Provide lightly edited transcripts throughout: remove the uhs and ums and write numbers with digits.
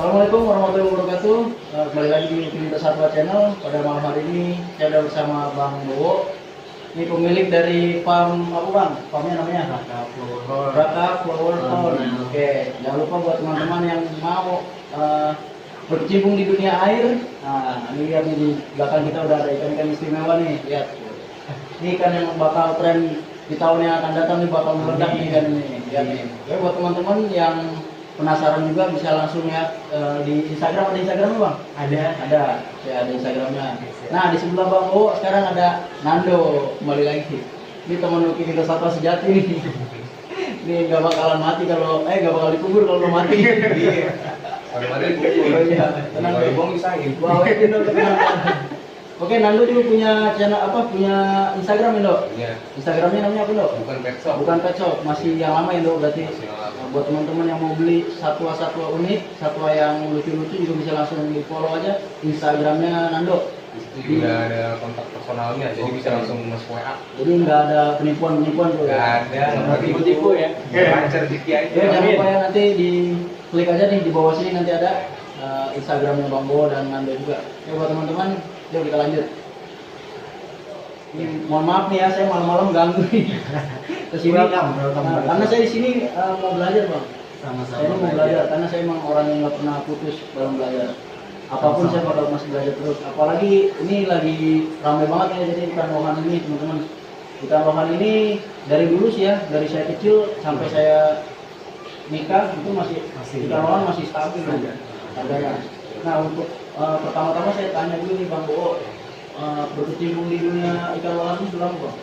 Assalamualaikum warahmatullahi wabarakatuh. Kembali lagi di Pintu Satwa Channel. Pada malam hari ini saya sudah bersama Bang Bowo. Ini pemilik dari farm apa Bang? Farmnya namanya Raka Flower Horn. Oke, jangan lupa buat teman-teman yang mau berkecimpung di dunia air. Nah, ini lihat nih di belakang kita udah ada ikan-ikan istimewa nih. Lihat. Ini ikan yang bakal tren di tahun yang akan datang nih, bakal meledak nih ikan ini. Lihat nih. Oke, buat teman-teman yang penasaran juga bisa langsung ya di Instagram. Ada Instagram Bang? Ada ya, ada Instagramnya. Nah, di sebelah Bang Bowo sekarang ada Nando, kembali lagi. Ini teman kita satwa sejati nih. Ini nggak bakalan mati kalau nggak bakal dikubur kalau belum mati. Iya. Kalau mati dikubur. Oh iya, tenang dulu. Bong isahin. Wah, ini tenang. Oke, Nando juga punya channel punya Instagram Indo. Iya. Instagramnya namanya apa Indo? Bukan pet shop. Bukan pet shop, masih yang lama Indo berarti. Masih yang lama. Buat teman-teman yang mau beli satwa-satwa unik, satwa yang lucu-lucu juga bisa langsung di follow aja Instagramnya Nando. Itu juga ada kontak personalnya, jadi bisa langsung masuk WA. Jadi nggak ada penipuan tuh. Nggak ada, nggak tipu-tipu ya. Lancar dikit aja. Ya, jangan lupa ya, nanti di klik aja nih di bawah sini nanti ada Instagramnya Bang Bowo dan Nando juga. Oke, buat teman-teman, yuk kita lanjut. Ini, mohon maaf nih ya, saya malam-malam ganggu nih. Kesini, karena saya di sini mau belajar Bang. Saya ini mau belajar karena saya emang orang yang nggak pernah putus dalam belajar. Apapun saya bakal masih belajar terus. Apalagi ini lagi ramai banget ya, jadi ikan lohan ini teman-teman. Ikan lohan ini dari dulu sih ya, dari saya kecil sampai saya nikah itu masih ikan lohan masih stabil aja harganya. Nah, untuk pertama-tama saya tanya dulu nih Bang Bowo, berkecimpung di dunia ikan lohan ini belum Bang?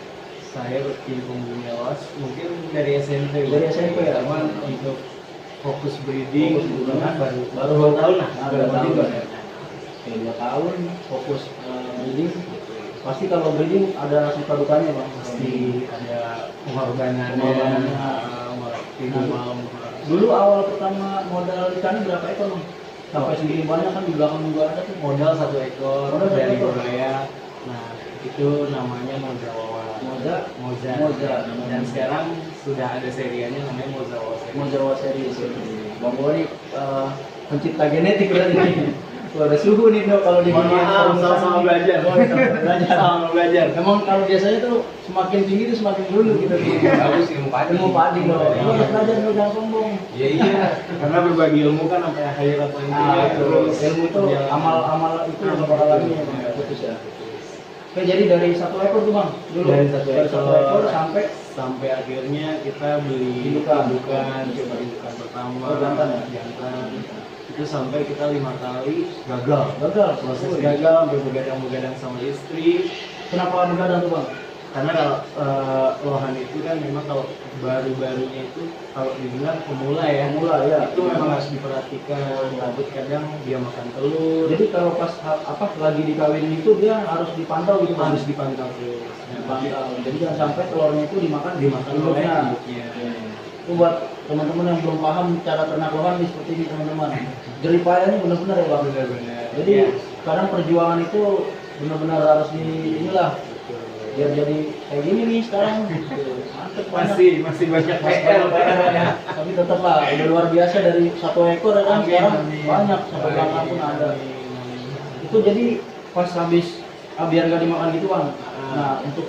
Saya berkecimpung di dunia lohan mungkin dari SMP. Dari SMP ya? Cuman untuk fokus breeding kan baru 2 tahun lah. Nah, 2 tahun ya. Oke, 2 tahun fokus breeding. Pasti kalau breeding ada suka dukanya Bang. Pasti ada pengorbanannya, tidur malam. Dulu awal pertama modal ikannya berapa ekor Bang? Sampai segini banyak kan di belakang juga ada tuh. Modal 1 ekor Modal 1 dari ekor. Buraya. Nah, itu namanya Moza Wawa. Moza. Dan sekarang sudah ada serianya namanya Moza Wawa seri. Mau Jawa series. Bang Bowo ini pencipta genetik berarti. Tuh ada suhu nih Dok kalau di sama-sama belajar. Belajar. Sama belajar. Emang kalau biasanya tuh semakin tinggi tuh semakin dulu gitu. Bagus ilmu padi. Ilmu padi loh. Lu harus belajar dulu, jangan sombong. Iya. Karena berbagi ilmu kan sampai akhirat nanti. Terus ilmu itu amal itu bakal lagi ya Bang, putus ya. Oke, jadi dari 1 ekor tuh Bang dulu. Dari satu ekor sampai akhirnya kita beli Indukan. coba indukan pertama. Oh, jantan ya? Jantan. Itu sampai kita 5 kali gagal. Proses Oh, gagal sampai begadang sama istri. Kenapa begadang tuh Bang? Karena kalau lohan itu kan memang kalau baru-barunya itu kalau dibilang pemula ya. Itu memang harus diperhatikan. Takut kadang dia makan telur. Jadi kalau pas lagi dikawinin itu dia harus dipantau gitu Bang? Harus dipantau terus. Dipantau. Jadi jangan sampai telurnya itu dimakan oleh induknya. induknya. Itu buat teman-teman yang belum paham cara ternak lohan seperti ini teman-teman. Jerih payahnya benar-benar ya Bang. Benar-benar. Jadi Ya. kadang perjuangan itu benar-benar harus inilah biar jadi kayak gini nih sekarang. Mantep banget. masih banyak Mas PR. ya. Tapi tetap lah udah luar biasa dari 1 ekor ya kan, Amin, sekarang amin. banyak sampai belakang pun ada. Itu jadi pas habis biar gak dimakan gitu Bang. Nah untuk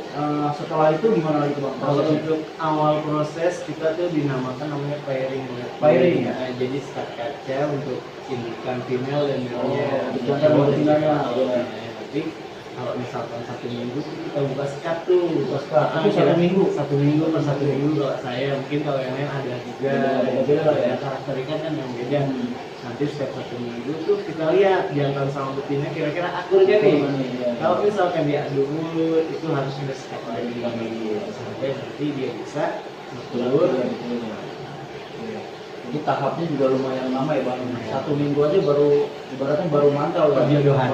setelah itu gimana lagi Bang? Kalau untuk awal proses kita tuh dinamakan namanya pairing. Pairing. Nah, jadi sekat kaca untuk indukan female dan male-nya. Jangan betinanya. Tapi kalau misalkan 1 minggu kita buka sekat tuh. Itu 1 minggu. 1 minggu per 1 minggu kalau saya, mungkin kalau yang lain ada juga. Beda ya. Karakter ikan kan yang beda. Nanti setiap 1 minggu tuh kita lihat jantan sama betina kira-kira akur gak nih. Kalau misalkan dia adu mulut itu harus ada sekat lagi sampai nanti dia bisa telur. Jadi tahapnya juga lumayan lama ya Bang. 1 minggu aja baru ibaratnya baru mantau ya.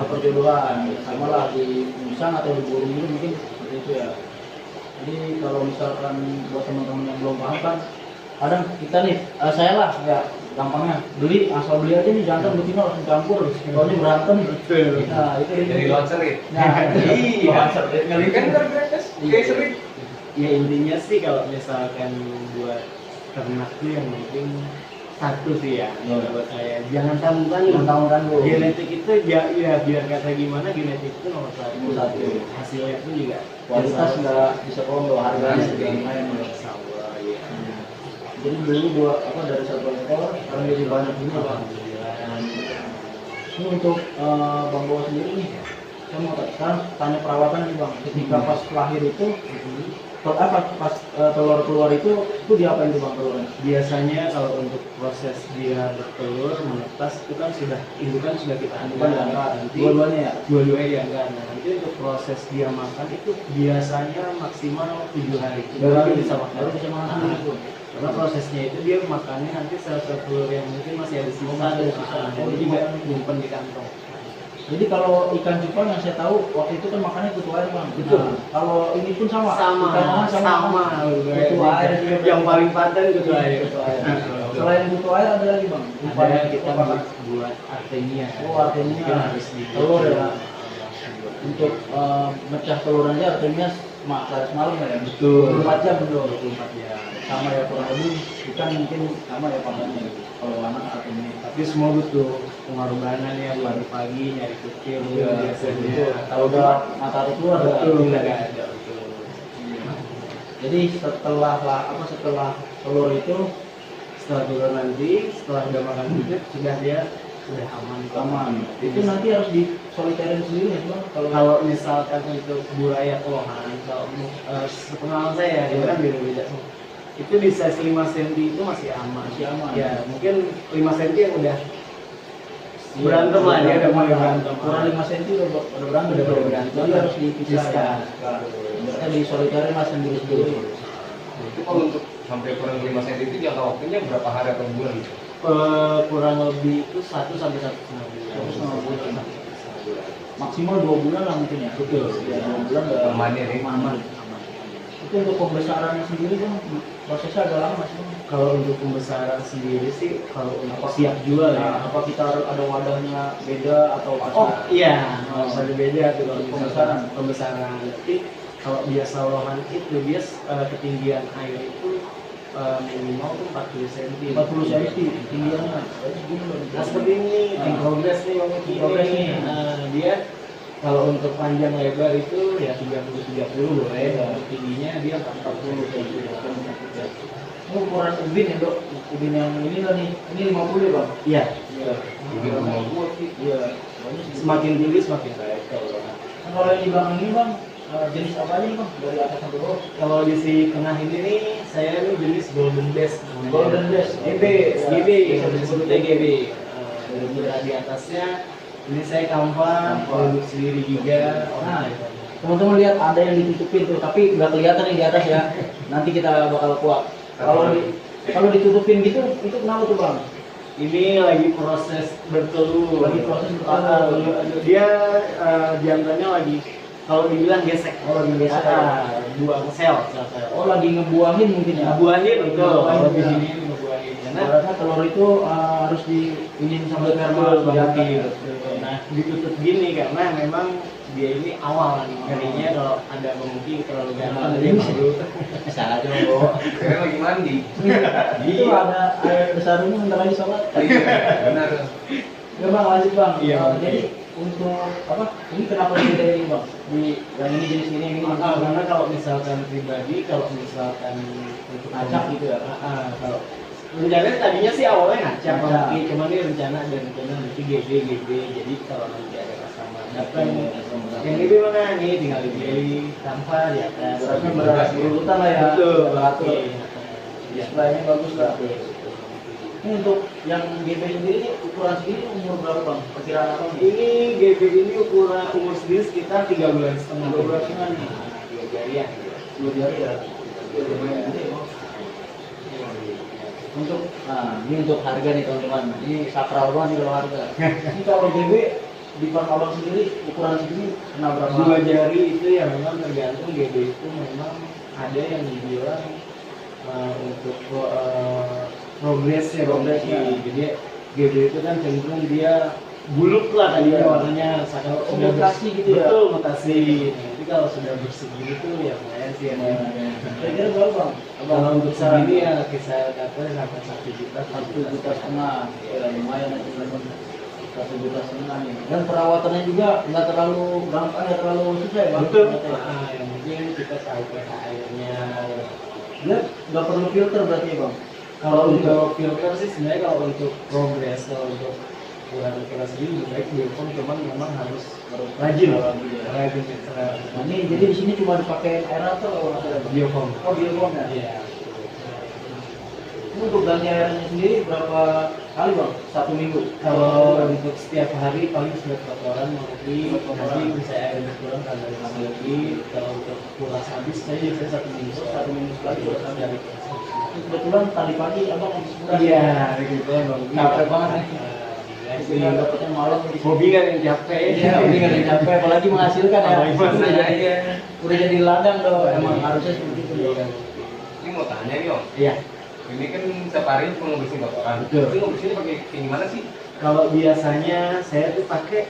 Perjodohan. Sama lah di Musang atau di Burung itu mungkin seperti itu ya. Jadi kalau misalkan buat teman-teman yang belum paham kan, kadang kita nih, saya lah ya gampangnya asal beli aja nih jantan betina langsung campur, soalnya berantem. Nah itu Jadi lawan serit. Nah, Iya. lawan serit. Kali kan berberes kayak serit. Ya intinya sih kalau misalkan buat ternak tuh yang penting satu sih ya buat saya, jangan tanggung-tanggung. Tanggung-tanggung. Genetik itu ya biar kata gimana, genetik itu nomor Nomor satu. satu. Hasilnya pun juga Kualitas nggak bisa bohong loh, harganya juga lumayan loh. sama ya. Jadi dulu dari satu ekor sekarang jadi banyak ini bang. Ini untuk Bang Bowo sendiri nih, saya mau tanya perawatan nih bang. Ketika pas lahir itu, pas telur keluar itu diapain tuh bang telurnya? Biasanya kalau untuk proses dia bertelur menetas itu kan sudah indukan sudah kita Bukan angkat. diangkat, Nanti dua-duanya ya? dua-duanya diangkat. Nah, nanti untuk proses dia makan itu biasanya maksimal 7 hari. Baru Bisa makan. Baru bisa makan Nah, itu. karena prosesnya itu dia makannya nanti sel-sel telur yang mungkin masih ada sisa, Masih ada sisa. jadi juga nyimpen di kantong. Jadi kalau ikan cupang yang saya tahu waktu itu kan makannya kutu air bang. Betul. Nah, kalau ini pun sama. Sama, Ikan makan sama. Kutu air juga. Yang paling paten kutu air. Kutu air. Selain kutu air ada lagi bang. Ada kita buat artemia. Oh, artemia. Mungkin harus di Telur ya. Untuk mecah telur aja artinya semalam ya. Betul. 24 jam betul. 24 jam. Sama ya kurang lebih ikan mungkin sama ya pakannya. Kalau anak artinya. Tapi semua butuh pengorbanan ya, pagi nyari kecil Iya, biasanya. kalau udah matahari keluar betul udah nggak ada betul. Jadi setelah telur itu Setelah telur nanti, setelah udah makan bibit sudah dia udah aman. aman. Itu nanti harus disoliterin sendiri ya bang. Kalau misalkan untuk buraya Lohan, kalau sepengalaman saya dia kan beda-beda semua. Itu di size 5 cm itu masih aman. Masih aman. Ya, mungkin 5 cm yang udah berantem lah, dia udah mulai berantem. Kurang 5 cm udah berantem. Udah berantem. Jadi harus dipisahkan. Berarti disoliterin lah sendiri-sendiri. Itu kalau untuk sampai kurang 5 cm itu jangka waktunya berapa hari atau bulan gitu? Kurang lebih itu 1 sampai 1,5 bulan. 1,5 bulan. Maksimal 2 bulan lah mungkin ya. Betul. Ya, 2 bulan udah Aman ya, Rik? aman. Itu untuk pembesarannya sendiri kan prosesnya agak lama sih. Bang. Kalau untuk pembesaran sendiri sih, kalau untuk siap jual ya. Apa kita ada wadahnya beda atau apa? Oh iya, harus ada beda tuh kalau Pembesaran. pembesaran. Tapi kalau biasa Lohan itu dia ketinggian air itu minimal tuh 40 cm. 40 cm tinggiannya. Nah, seperti ini, in progress nih, In progress nih. Nah, dia kalau untuk panjang lebar itu ya 30-30 boleh, tingginya dia 40 cm. Ini ukuran ubin ya dok, ubin yang ini lah nih, ini 50 ya bang? Iya. Mungkin rumah gua sih. Iya. Semakin tinggi semakin baik kalau Kalau yang di belakang ini bang, jenis apa aja nih bang? Dari atas sampai bawah? Kalau di si tengah ini nih, saya ini jenis Golden Bass. Golden Bass. GB, GB, disebutnya GB. Di atasnya, ini saya kampan, produk sendiri juga. Nah, teman-teman lihat ada yang ditutupin tuh, tapi nggak kelihatan yang di atas ya. Nanti kita bakal kuat. Kalau ditutupin gitu, itu kenapa tuh bang? Ini lagi proses bertelur. Lagi proses bertelur. Dia jantannya lagi, kalau dibilang gesek. Oh, lagi gesek. Buang sel. Oh, lagi ngebuahin mungkin ya? Ngebuahin itu. Kalau di ya. sini ngebuahin. Karena Karena telur itu harus diinin sama sperma Betul. Nah, ditutup gini karena memang dia ini awal ngerinya kalau ada mungkin terlalu ganteng dia baru salah aja bro. Keren lagi mandi. Itu ada air besar ini bentar lagi sholat. Benar. Ya bang, lanjut bang. Iya. Jadi untuk apa? Ini kenapa beda ini bang? Di yang ini jenis ini karena kalau misalkan pribadi, kalau misalkan untuk acak gitu ya. Kalau rencananya tadinya sih awalnya ngacak, Ngacak. tapi cuman ini rencana nanti GB. Jadi kalau nanti ada customer datang, yang ini mana nih tinggal dipilih tanpa di atas. Berarti berurutan lah ya. Betul, Beratur. berarti. Displaynya bagus lah. Ini untuk yang GB sendiri ukuran segini umur berapa bang? Perkiraan apa nih? Ini GB ini ukuran umur sendiri sekitar 3 bulan setengah. 3 bulan setengah nih. 2 jarian. 2 jari ya. Lumayan gede, Bang. Untuk ini untuk harga nih teman-teman. Ini sakral banget nih kalau harga. Ini kalau GB di Park Abang sendiri ukuran segini kena berapa? 2 jari itu ya memang tergantung GB itu memang ada yang dibilang untuk progresnya. Progresnya. Jadi GB itu kan cenderung dia buluk lah tadinya Iya. warnanya kalau Oh, sudah mutasi gitu ya? betul mutasi. Jadi kalau sudah bersih gitu ya lumayan sih ya. Kira-kira berapa bang? Kalau untuk segini ya kisah dapatnya sampai 1 juta, 1,5 juta. Ya, lumayan aja teman-teman. 1,5 juta nih. Dan perawatannya juga nggak terlalu gampang, nggak terlalu susah ya bang. Betul. Perawatan. Yang penting kita tahu pH airnya. Dia nggak perlu filter berarti ya bang. Kalau untuk filter sih sebenarnya kalau untuk progres, kalau untuk ukuran kelas ini lebih baik biofilm, cuman memang harus rajin. Rajin filter. Nah ini jadi di sini cuma dipakai aerator kalau nggak salah bang. Biofilm. Oh biofilm ya. Iya. Ini untuk ganti airnya sendiri berapa kali bang? 1 minggu. Kalau untuk setiap hari paling sudah kotoran mengerti, nanti bisa air berkurang kalau dari mana lagi. Kalau untuk kuras habis saya biasanya 1 minggu. 1 minggu sekali Kuras kuras dari Kebetulan tadi pagi abang habis kuras. Iya, gitu bang. Capek banget nih. Jadi Jadi dapetnya malam. hobi kan yang capek. Iya, ini kan yang capek, apalagi menghasilkan ya. Apalagi menghasilkan. Udah jadi ladang dong, emang harusnya seperti itu. Iya. Ini mau tanya nih Om, Iya. ini kan setiap hari cuma ngebersihin kotoran. Betul. Tapi ngebersihinnya pakai kayak gimana sih? Kalau biasanya saya tuh pakai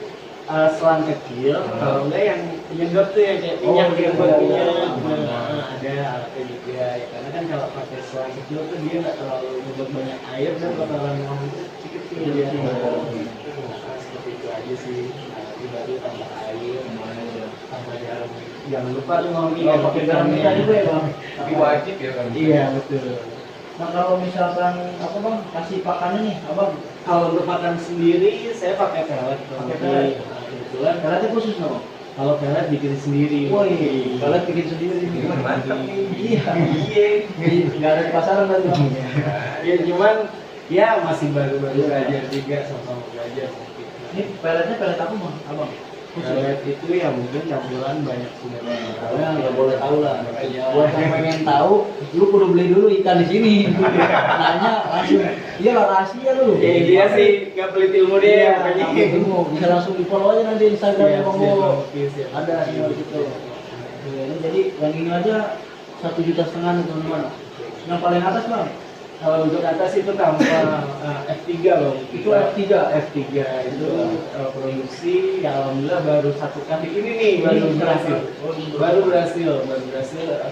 selang kecil, kalau enggak yang penyedot tuh yang kayak minyak Oh, yang iya, buat iya, minyak. iya. Nah, ada alatnya juga ya, karena kan kalau pakai selang kecil tuh dia nggak terlalu nyedot banyak air dan kotoran yang sedikit Iya, dia. iya. Nah, seperti itu aja sih. Nanti baru tambah air, tambah garam. Jangan lupa tuh mau Iya, pakai garam kita juga ya bang. Tapi wajib ya kan? Iya betul. Nah kalau misalkan apa bang kasih pakannya nih, abang Kalau untuk makan sendiri saya pakai pelet. Pakai pelet. Nah, kebetulan karetnya khusus nggak bang? kalau pelet bikin sendiri. Woi, karet bikin sendiri nih. Ini mantap nih. Iya, iya. Nggak ada di pasaran berarti bang. Ya cuman ya masih baru-baru belajar juga sama-sama belajar mungkin. Ini peletnya pelet apa bang, abang? Pelet itu ya mungkin campuran banyak sebenarnya. Kalian nggak boleh tahu lah. Buat yang pengen tahu, lu kudu beli dulu ikan di sini. Nanya langsung, iya lah rahasia lu. Ya dia sih nggak pelit ilmu dia Iya, makanya. nggak ilmu. Bisa langsung di follow aja nanti Instagramnya bang Bo. Ada Ada di situ. Ini jadi yang ini aja 1,5 juta nih teman-teman. Yang paling atas bang, Kalau untuk atas itu tanpa F3 loh. itu F3. F3 itu produksi ya alhamdulillah baru 1 kali ini nih baru berhasil. Baru berhasil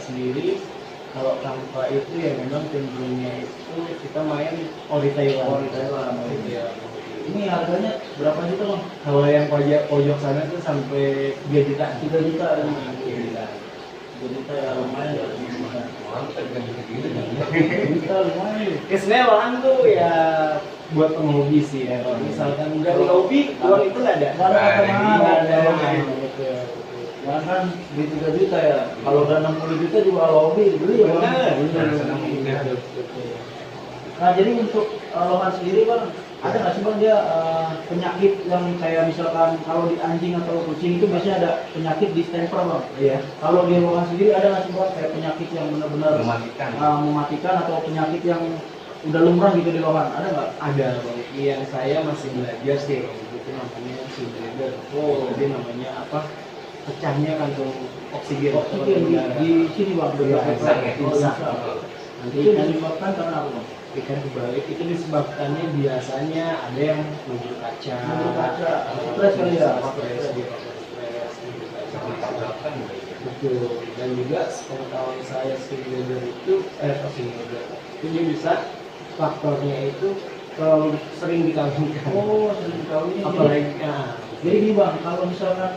sendiri. Kalau tanpa itu ya memang cenderungnya itu kita main ori Thailand. Ori Thailand. Iya. Ini harganya berapa juta bang? Kalau yang pojok sana tuh sampai 3 juta. 3 juta. 3 juta. 3 juta ya lumayan ya. Mantap kan gitu. 3 juta lumayan. Ya sebenarnya lahan tuh ya buat penghobi sih ya. Kalau misalkan nggak di hobi, uang itu nggak ada. Nggak ada kata mahal. Nggak ada. Betul. Betul. Ya kan di 3 juta ya. Kalau udah 60 juta juga kalau hobi beli ya bang. Benar. Benar. Nah jadi untuk lohan sendiri bang, ada nggak sih bang dia penyakit yang kayak misalkan kalau di anjing atau kucing itu biasanya ada penyakit distemper bang. Iya. Kalau di lohan sendiri ada nggak sih bang kayak penyakit yang benar-benar Mematikan. mematikan atau penyakit yang udah lumrah gitu di lohan, ada nggak? Ada bang. Yang saya masih belajar sih itu namanya subleader. Oh. Jadi namanya apa? Pecahnya kantung oksigen. Oksigen di sini bang. Iya, insang ya? Oh, insang. insang. Nanti Itu kan disebabkan karena apa bang? ikan kebalik itu disebabkannya biasanya ada yang menghirup kaca. Menghirup kaca. Stres kali ya? Stres, dia pakai stres, menghirup kaca. Tabrakan. Betul. Dan juga pengetahuan saya subleader itu subleader itu dia bisa faktornya itu terlalu sering dikawinkan. Oh sering dikawinin. Apalagi Jadi gini bang, kalau misalkan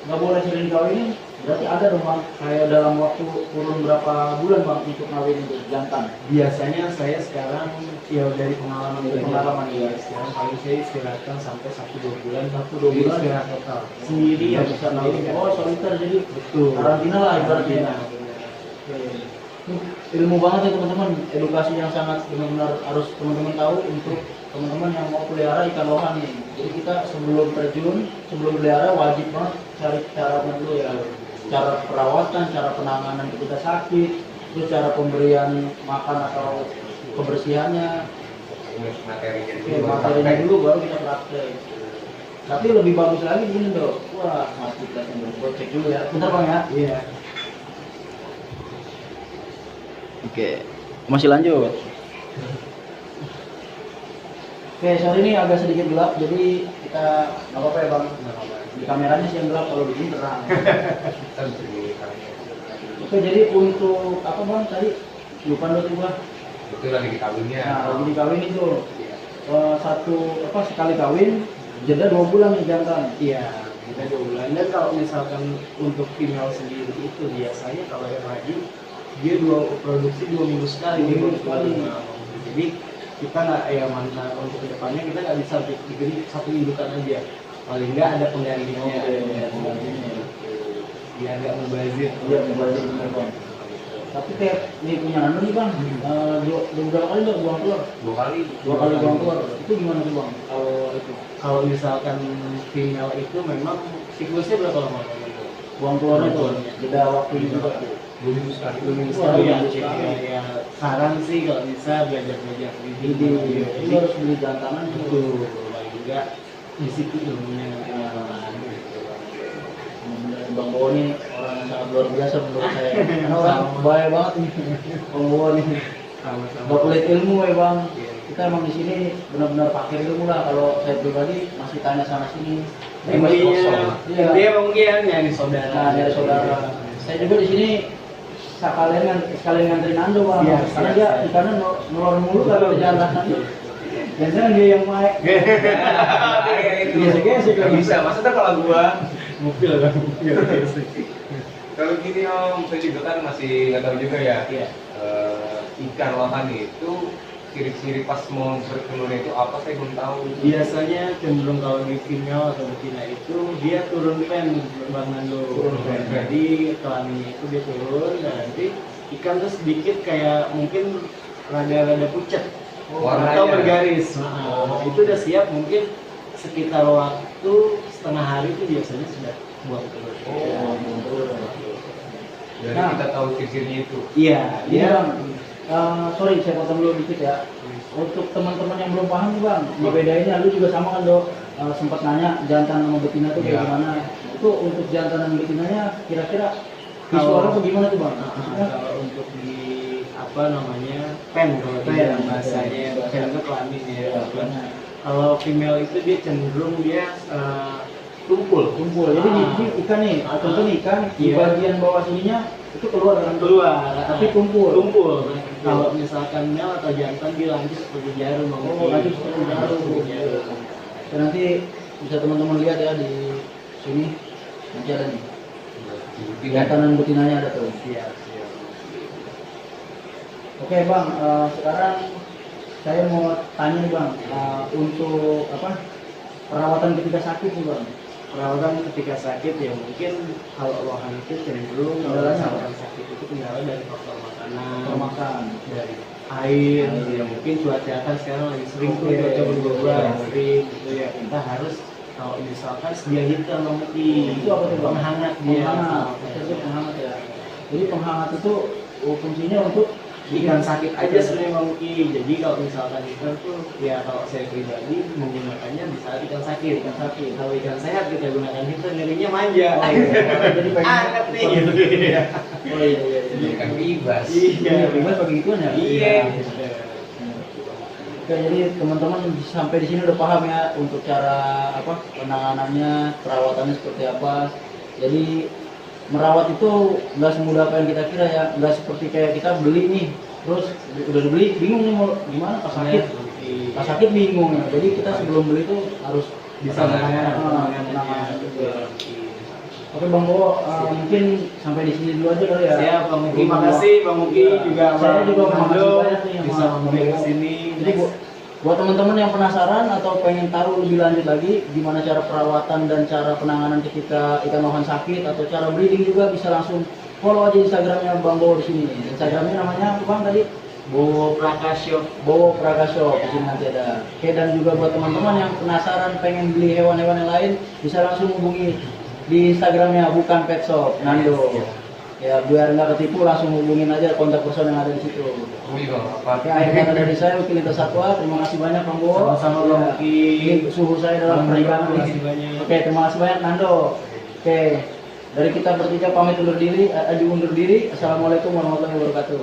nggak boleh sering dikawinin, berarti ada dong bang, kayak dalam waktu kurun berapa bulan bang untuk kawin itu jantan. biasanya saya sekarang ya dari pengalaman Dari belajar, pengalaman, ya iya. sekarang paling saya istirahatkan sampai 1-2 bulan 1-2 bulan. istirahat total sendiri Iya ya bisa kawin. Oh soliter jadi betul karantina lah ibaratnya. Karantina. Ini ilmu banget ya teman-teman, edukasi yang sangat benar-benar harus teman-teman tahu untuk teman-teman yang mau pelihara ikan lohan nih. Jadi kita sebelum terjun, sebelum pelihara wajib banget cari caranya dulu ya, cara perawatan, cara penanganan ketika sakit, terus cara pemberian makan atau kebersihannya, Materinya oke, materinya dulu baru kita praktek. Tapi lebih bagus lagi gini dong, wah mati kita cek dulu ya, bentar bang ya. iya Oke, masih lanjut. Oke, sorry ini agak sedikit gelap, jadi kita nggak apa-apa ya bang. Di kameranya sih yang gelap, kalau di sini terang. Oke, jadi untuk apa bang tadi lupa dulu tuh bang. Itu lagi di kawinnya. Nah, lagi dikawin itu sekali kawin jeda 2 bulan nih jantan. Iya, kita 2 bulan. Dan kalau misalkan untuk female sendiri itu biasanya kalau yang lagi dia produksi 2 minggu sekali. 2 minggu sekali. Jadi kita nggak ya mantan untuk kedepannya kita nggak bisa bikin satu indukan aja. Paling nggak ada penggantinya. Ada penggantinya. Biar nggak mubazir. Iya, mubazir bener bang. Tapi kayak nih punya Nando nih bang, berapa kali udah buang telur? 2 kali. 2 kali buang telur. Itu gimana tuh bang? Kalau misalkan female itu memang siklusnya berapa lama? Buang telurnya tuh, beda waktu juga. 2 minggu sekali. 2 minggu Wah, sekali ya. Saran sih kalau bisa belajar Jadi harus beli jantanan itu paling enggak di situ ilmunya Bang Bowo ini orang yang sangat luar biasa menurut saya. Karena orang bahaya banget nih, Bang Bowo nih. sama-sama. Gak kulit ilmu ya bang. Kita emang di sini benar-benar pakai ilmu lah. Kalau saya pribadi masih tanya sana sini. Intinya dia mungkin nyari saudara. Nah, dari saudara. Saya juga di sini sekalian nganterin Nando bang. Iya, Karena siap, dia siap. di kanan nolor mulu kalau ke jalan. Jangan dia yang main. Gesek-gesek Gak bisa, maksudnya kalau gua Mobil kan. kalau gini om, saya juga kan masih nggak tahu juga ya. Iya. Ikan lohan itu ciri-ciri pas mau bertelur itu apa saya belum tahu. Biasanya cenderung kalau di female atau betina itu dia turun pen Bang Nando. Turun pen. Jadi kelaminnya itu dia turun dan nanti ikan tuh sedikit kayak mungkin rada-rada pucat Warnanya. atau bergaris. Oh. Itu udah siap mungkin sekitar waktu setengah hari itu biasanya sudah buang telur. Oh, jadi Nah. kita tahu ciri-cirinya itu. Iya, Iya dia bang. Sorry saya potong dulu dikit ya. Untuk teman-teman yang belum paham nih bang, ngebedainnya lu juga sama kan dok. Sempat nanya jantan sama betina tuh kayak Iya. gimana. Itu untuk jantan dan betinanya kira-kira Kalau- visualnya tuh gimana tuh bang? kalau untuk di apa namanya pen kalau di Pen, dalam bahasanya pen itu kelamin ya. Iya, Kalau female itu dia cenderung dia tumpul. Jadi di ikan nih, contoh nih ikan di Iya. bagian bawah sininya itu keluar kan? Keluar, Tapi tumpul. Tumpul. Kalau misalkan male atau jantan dia lanjut seperti jarum. Bang. Oh, lanjut seperti jarum. Seperti jarum. Dan nanti bisa teman-teman lihat ya di sini nanti ada nih. Jantan dan betinanya ada tuh. Siap, siap. Oke bang, sekarang saya mau tanya nih bang, untuk apa perawatan ketika sakit nih bang. Perawatan ketika sakit ya mungkin kalau lohan itu cenderung kalau Kendalanya misalkan sakit itu kendala dari faktor makanan, Makan. dari air, ya mungkin cuaca kan sekarang lagi sering tuh Oke. cuaca berubah Iya. sering gitu ya kita harus kalau misalkan sedia hitam mungkin Itu apa tuh bang? penghangat dia. Penghangat. Itu penghangat ya. Jadi penghangat itu fungsinya untuk Ikan sakit aja sebenarnya mungkin. Jadi kalau misalkan ikan tuh ya kalau saya pribadi menggunakannya di saat ikan sakit. Ikan sakit. Kalau ikan sehat kita gunakan itu ngerinya manja. Oh, iya. Jadi pengen Anget nih gitu. Oh iya iya. Jadi kan bebas. Iya, Bebas bagi gituan ya. Iya. Oke, jadi teman-teman sampai di sini udah paham ya untuk cara apa penanganannya, perawatannya seperti apa. Jadi merawat itu nggak semudah apa yang kita kira ya, nggak seperti kayak kita beli nih, terus udah dibeli bingung nih mau gimana pas sakit bingung ya. Jadi kita sebelum beli tuh harus Bisa penanganan. menangannya. Oke Bang Bowo, mungkin sampai di sini dulu aja kali ya. Siap, Bang Muki. Terima kasih Bang Muki juga. Saya juga Bang makasih Nando banyak nih sama bisa Bang mampir Bowo. ke sini. Jadi buat teman-teman yang penasaran atau pengen tahu lebih lanjut lagi gimana cara perawatan dan cara penanganan ketika ikan lohan sakit atau cara breeding juga bisa langsung follow aja Instagramnya Bang Bowo di sini. Instagramnya namanya apa Bang tadi? Bowo Prakasyo. Bowo Prakasyo di sini nanti ada. Oke, dan juga buat teman-teman yang penasaran pengen beli hewan-hewan yang lain bisa langsung hubungi di Instagramnya bukan pet shop Nando. Ya biar nggak ketipu langsung hubungin aja kontak person yang ada di situ. Wih bang, apa? Oke, akhir kata dari saya Wakil Lintas Satwa. Terima kasih banyak Bang Bowo. Sama-sama Bang Ya, Muki. ini suhu saya dalam pernikahan. Terima kasih banyak. Oke, terima kasih banyak Nando. Oke, dari kita bertiga pamit undur diri. Assalamualaikum warahmatullahi wabarakatuh.